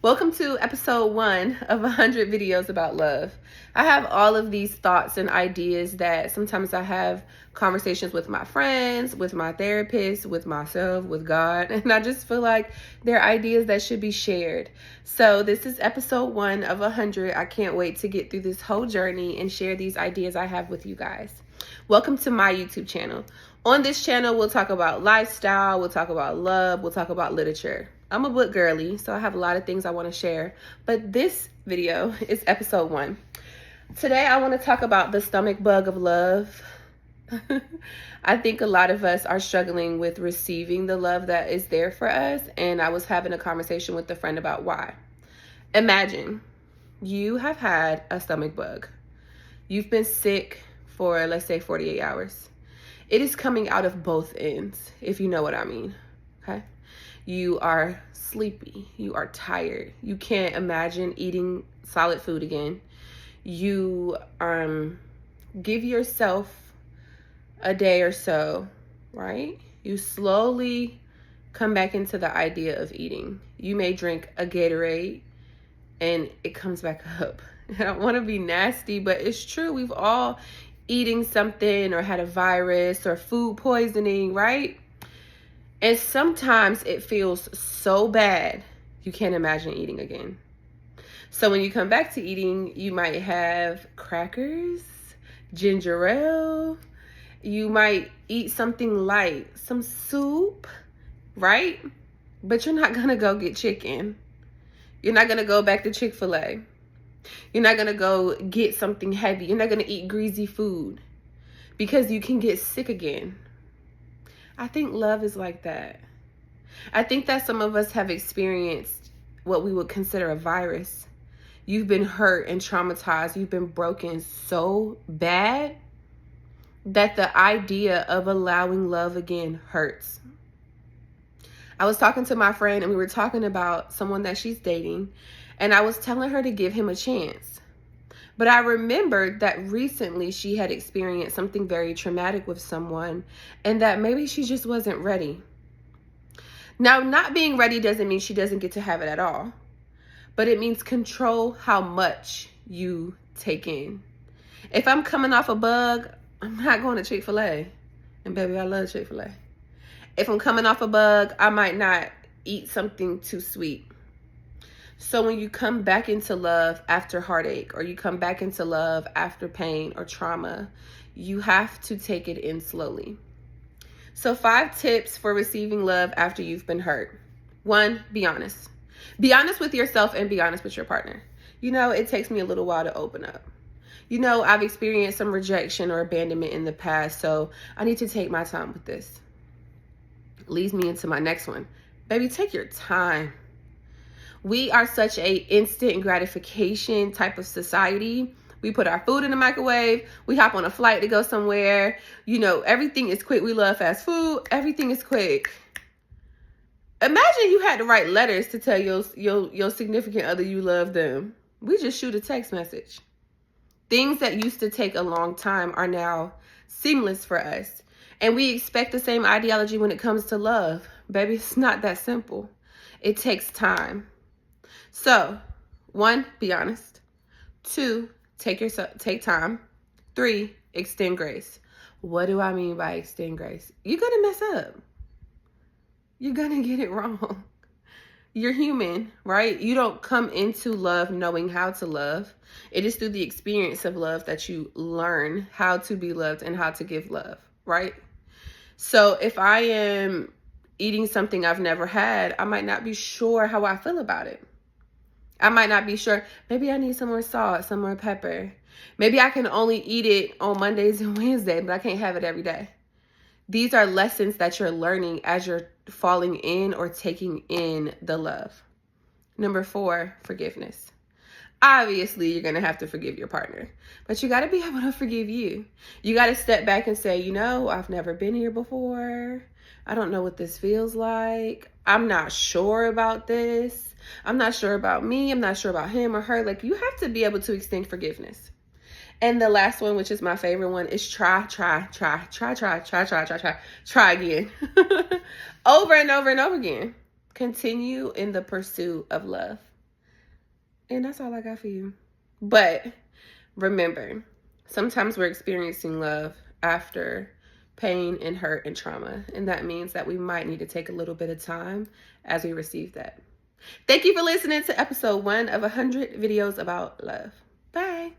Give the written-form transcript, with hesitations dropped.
Welcome to episode 1 of 100 videos about love. I have all of these thoughts and ideas that sometimes I have conversations with my friends, with my therapist, with myself, with God, and I just feel like they're ideas that should be shared. So this is episode 1 of 100. I can't wait to get through this whole journey and share these ideas I have with you guys. Welcome to my YouTube channel. On this channel, we'll talk about lifestyle, we'll talk about love, we'll talk about literature. I'm a book girly, so I have a lot of things I want to share, but this video is episode 1. Today, I want to talk about the stomach bug of love. I think a lot of us are struggling with receiving the love that is there for us, and I was having a conversation with a friend about why. Imagine you have had a stomach bug. You've been sick for, let's say, 48 hours. It is coming out of both ends, if you know what I mean, okay? You are sleepy, you are tired, you can't imagine eating solid food again. You give yourself a day or so, right? You slowly come back into the idea of eating. You may drink a Gatorade and it comes back up. I don't want to be nasty, but it's true. We've all eating something or had a virus or food poisoning, right? And sometimes it feels so bad, you can't imagine eating again. So when you come back to eating, you might have crackers, ginger ale, you might eat something light, some soup, right? But you're not gonna go get chicken. You're not gonna go back to Chick-fil-A. You're not gonna go get something heavy. You're not gonna eat greasy food because you can get sick again. I think love is like that. I think that some of us have experienced what we would consider a virus. You've been hurt and traumatized. You've been broken so bad that the idea of allowing love again hurts. I was talking to my friend and we were talking about someone that she's dating, and I was telling her to give him a chance. But I remembered that recently she had experienced something very traumatic with someone and that maybe she just wasn't ready. Now, not being ready doesn't mean she doesn't get to have it at all, but it means control how much you take in. If I'm coming off a bug, I'm not going to Chick-fil-A. And baby, I love Chick-fil-A. If I'm coming off a bug, I might not eat something too sweet. So when you come back into love after heartache, or you come back into love after pain or trauma, you have to take it in slowly. So 5 tips for receiving love after you've been hurt. 1, be honest. Be honest with yourself and be honest with your partner. You know, it takes me a little while to open up. You know, I've experienced some rejection or abandonment in the past, so I need to take my time with this. Leads me into my next one. Baby, take your time. We are such a instant gratification type of society. We put our food in the microwave. We hop on a flight to go somewhere. You know, everything is quick. We love fast food. Everything is quick. Imagine you had to write letters to tell your significant other you love them. We just shoot a text message. Things that used to take a long time are now seamless for us. And we expect the same ideology when it comes to love. Baby, it's not that simple. It takes time. So, 1, be honest. 2, take time. 3, extend grace. What do I mean by extend grace? You're gonna mess up. You're gonna get it wrong. You're human, right? You don't come into love knowing how to love. It is through the experience of love that you learn how to be loved and how to give love, right? So if I am eating something I've never had, I might not be sure how I feel about it. I might not be sure. Maybe I need some more salt, some more pepper. Maybe I can only eat it on Mondays and Wednesdays, but I can't have it every day. These are lessons that you're learning as you're falling in or taking in the love. Number 4, forgiveness. Obviously, you're going to have to forgive your partner, but you got to be able to forgive you. You got to step back and say, you know, I've never been here before. I don't know what this feels like. I'm not sure about this. I'm not sure about me. I'm not sure about him or her. Like, you have to be able to extend forgiveness. And the last one, which is my favorite one, is try again. Over and over and over again. Continue in the pursuit of love. And that's all I got for you. But remember, sometimes we're experiencing love after pain and hurt and trauma. And that means that we might need to take a little bit of time as we receive that. Thank you for listening to episode 1 of 100 videos about love. Bye.